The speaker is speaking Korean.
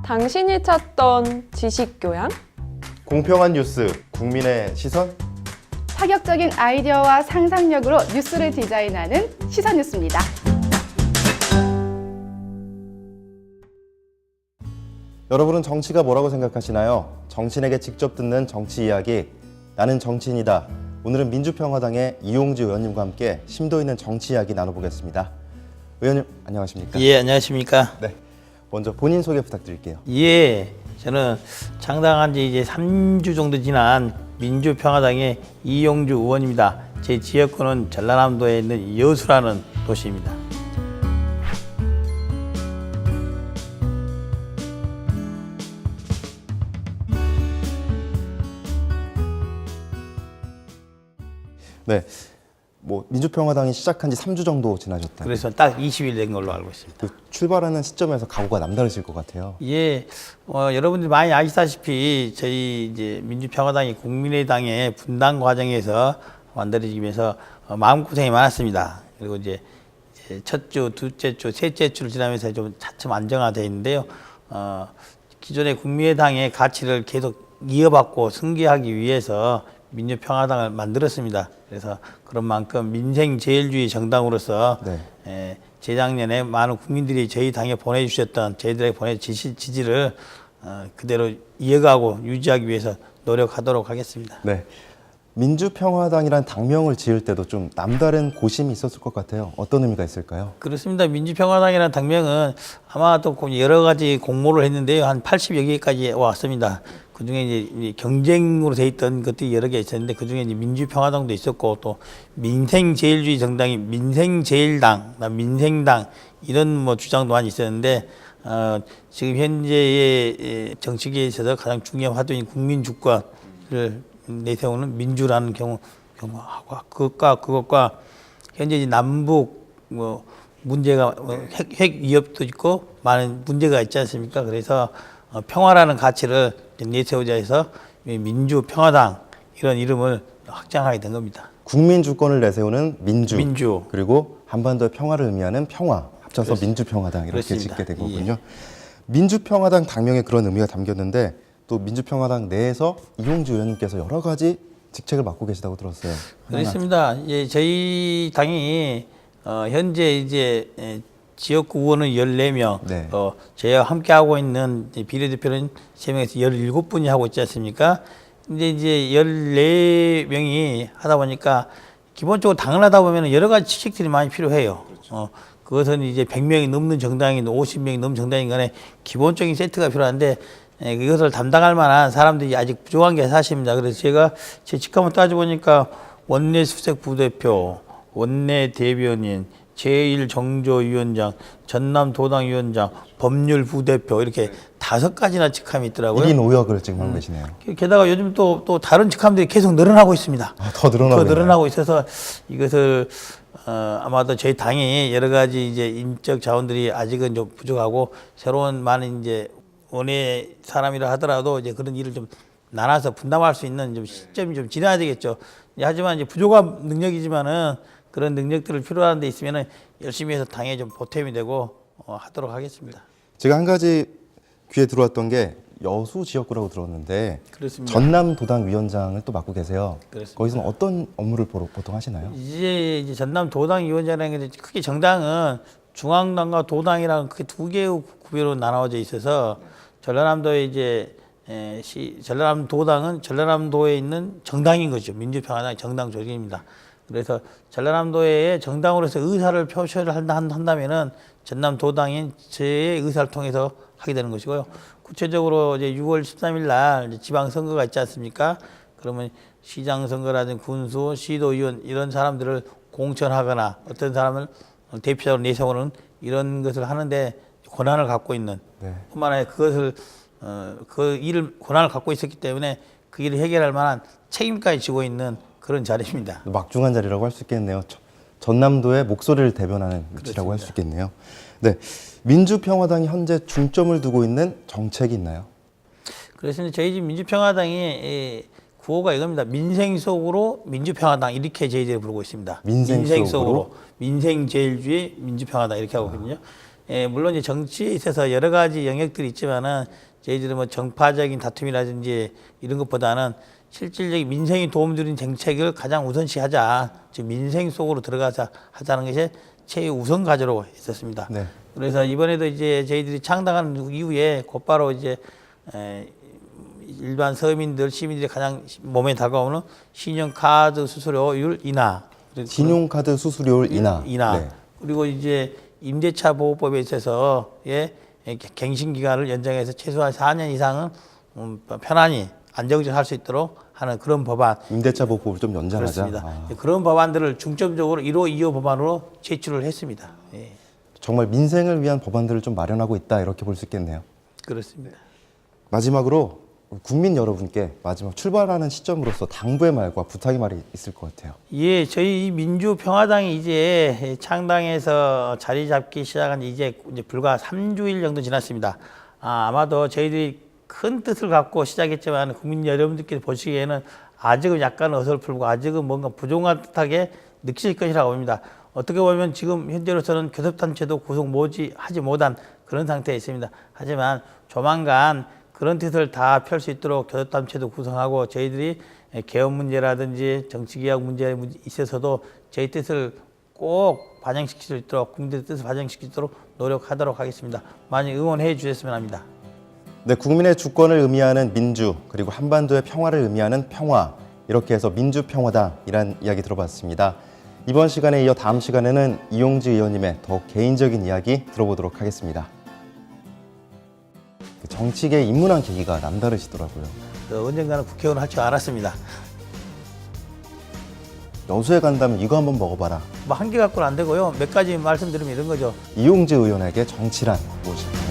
당신이 찾던 지식교양? 공평한 뉴스, 국민의 시선? 파격적인 아이디어와 상상력으로 뉴스를 디자인하는 시선뉴스입니다. 여러분은 정치가 뭐라고 생각하시나요? 정치인에게 직접 듣는 정치 이야기, 나는 정치인이다. 오늘은 민주평화당의 이용주 의원님과 함께 심도 있는 정치 이야기 나눠보겠습니다. 의원님, 안녕하십니까? 예, 안녕하십니까? 네, 먼저 본인 소개 부탁드릴게요. 예, 저는 창당한 지 이제 3주 정도 지난 민주평화당의 이용주 의원입니다. 제 지역구는 전라남도에 있는 여수라는 도시입니다. 네, 민주평화당이 시작한 지 3주 정도 지나셨다. 그래서 딱 20일 된 걸로 알고 있습니다. 그 출발하는 시점에서 각오가 남다르실 것 같아요. 예, 여러분들이 많이 아시다시피 저희 이제 민주평화당이 국민의당의 분당 과정에서 만들어지기 위해서 마음고생이 많았습니다. 그리고 이제 첫 주, 둘째 주, 셋째 주를 지나면서 좀 차츰 안정화되어 있는데요. 기존의 국민의당의 가치를 계속 이어받고 승계하기 위해서 민주평화당을 만들었습니다. 그래서 그런 만큼 민생제일주의 정당으로서 네. 재작년에 많은 국민들이 저희 당에 보내주셨던 저희들에게 보내주신 지지를 그대로 이어가고 유지하기 위해서 노력하도록 하겠습니다. 네, 민주평화당이란 당명을 지을 때도 좀 남다른 고심이 있었을 것 같아요. 어떤 의미가 있을까요? 그렇습니다. 민주평화당이라는 당명은 아마 또 여러 가지 공모를 했는데요. 한 80여 개까지 왔습니다. 그 중에 이제 경쟁으로 돼 있던 것들이 여러 개 있었는데 그 중에 이제 민주평화당도 있었고 또 민생제일주의 정당이 민생제일당, 민생당 이런 주장도 많이 있었는데 지금 현재의 정치계에 있어서 가장 중요한 화두인 국민주권을 내세우는 민주라는 경우하고 그것과 현재 이제 남북 문제가 핵 위협도 있고 많은 문제가 있지 않습니까? 그래서 평화라는 가치를 내세우자 해서 민주평화당 이런 이름을 확장하게 된 겁니다. 국민 주권을 내세우는 민주. 그리고 한반도의 평화를 의미하는 평화 합쳐서 그렇습니다. 민주평화당 이렇게 그렇습니다. 짓게 된 거군요. 예. 민주평화당 당명에 그런 의미가 담겼는데 또 민주평화당 내에서 이용주 의원님께서 여러 가지 직책을 맡고 계시다고 들었어요. 그렇습니다. 예, 저희 당이 현재 이제 지역구 의원은 14명, 네. 저희와 함께 하고 있는 비례대표는 3명에서 17분이 하고 있지 않습니까? 근데 이제 14명이 하다 보니까 기본적으로 당을 하다 보면 여러 가지 지식들이 많이 필요해요. 그것은 이제 100명이 넘는 정당이든 50명이 넘는 정당인 간에 기본적인 세트가 필요한데 이것을 담당할 만한 사람들이 아직 부족한 게 사실입니다. 그래서 제가 제 직함을 따져보니까 원내 수석 부대표, 원내 대변인, 제1정조위원장, 전남도당위원장, 법률부대표 이렇게 5가지나 직함이 있더라고요. 1인 5역을 지금 하고 계시네요. 게다가 요즘 또 다른 직함들이 계속 늘어나고 있습니다. 더 늘어나고 있어서 이것을 아마도 저희 당이 여러 가지 이제 인적 자원들이 아직은 좀 부족하고 새로운 많은 이제 원외 사람이라 하더라도 이제 그런 일을 좀 나눠서 분담할 수 있는 좀 시점이 좀 지나야 되겠죠. 하지만 이제 부족한 능력이지만은 그런 능력들을 필요한 데 있으면은 열심히 해서 당에 좀 보탬이 되고 하도록 하겠습니다. 제가 한 가지 귀에 들어왔던 게 여수 지역구라고 들었는데 그렇습니다. 전남도당위원장을 또 맡고 계세요. 그렇습니다. 거기서는 어떤 업무를 보통 하시나요? 이제 전남도당위원장이라는 게 크게 정당은 중앙당과 도당이라는 크게 2개의 구별로 나눠져 있어서 전라남도에 이제 전라남도당은 전라남도에 있는 정당인 거죠. 민주평화당 정당 조직입니다. 그래서 전라남도에 정당으로서 의사를 표시를 한다면은 전남도당인 제 의사를 통해서 하게 되는 것이고요. 구체적으로 이제 6월 13일 날 지방선거가 있지 않습니까? 그러면 시장 선거라든지 군수, 시도의원 이런 사람들을 공천하거나 어떤 사람을 대표자로 내세우는 이런 것을 하는데 권한을 갖고 있는 뿐만 아니라 그것을 그 일을 권한을 갖고 있었기 때문에 그 일을 해결할 만한 책임까지 지고 있는 그런 자리입니다. 막중한 자리라고 할 수 있겠네요. 전남도의 목소리를 대변하는 위치라고 할 수 있겠네요. 네, 민주평화당이 현재 중점을 두고 있는 정책이 있나요? 그래서 저희 집 민주평화당이 구호가 이겁니다. 민생 속으로 민주평화당 이렇게 저희들이 부르고 있습니다. 민생 속으로 민생제일주의 민주평화당 이렇게 하고 있거든요. 물론 이제 정치에 있어서 여러 가지 영역들이 있지만은 저희들은 뭐 정파적인 다툼이라든지 이런 것보다는 실질적인 민생에 도움 주는 정책을 가장 우선시하자. 즉 민생 속으로 들어가서 하자는 것이 최우선 과제로 있었습니다. 네. 그래서 이번에도 이제 저희들이 창당한 이후에 곧바로 이제 일반 서민들 시민들이 가장 몸에 다가오는 신용카드 수수료율 인하, 신용카드 수수료율 인하. 네. 그리고 이제 임대차 보호법에 있어서 갱신 기간을 연장해서 최소한 4년 이상은 편안히 안정적으로 할 수 있도록 하는 그런 법안. 임대차 보호법을 좀 연장하자. 그렇습니다. 그런 법안들을 중점적으로 1호, 2호 법안으로 제출을 했습니다. 예. 정말 민생을 위한 법안들을 좀 마련하고 있다 이렇게 볼 수 있겠네요. 그렇습니다. 마지막으로 국민 여러분께 마지막 출발하는 시점으로서 당부의 말과 부탁의 말이 있을 것 같아요. 예, 저희 민주평화당이 이제 창당해서 자리 잡기 시작한 이제 불과 3주일 정도 지났습니다. 아마도 저희들이 큰 뜻을 갖고 시작했지만 국민 여러분들께서 보시기에는 아직은 약간 어설프고 아직은 뭔가 부족한 듯하게 느끼실 것이라고 봅니다. 어떻게 보면 지금 현재로서는 교섭단체도 구성 하지 못한 그런 상태에 있습니다. 하지만 조만간 그런 뜻을 다 펼 수 있도록 교섭단체도 구성하고 저희들이 개헌 문제라든지 정치개혁 문제에 있어서도 저희 뜻을 꼭 반영시킬 수 있도록 국민들의 뜻을 반영시킬 수 있도록 노력하도록 하겠습니다. 많이 응원해 주셨으면 합니다. 네, 국민의 주권을 의미하는 민주, 그리고 한반도의 평화를 의미하는 평화, 이렇게 해서 민주평화당이란 이야기 들어봤습니다. 이번 시간에 이어 다음 시간에는 이용지 의원님의 더 개인적인 이야기 들어보도록 하겠습니다. 정치계에 입문한 계기가 남다르시더라고요. 언젠가는 국회의원 할 줄 알았습니다. 여수에 간다면 이거 한번 먹어봐라. 뭐 한 개 갖고는 안 되고요. 몇 가지 말씀드리면 이런 거죠. 이용지 의원에게 정치란 무엇일까?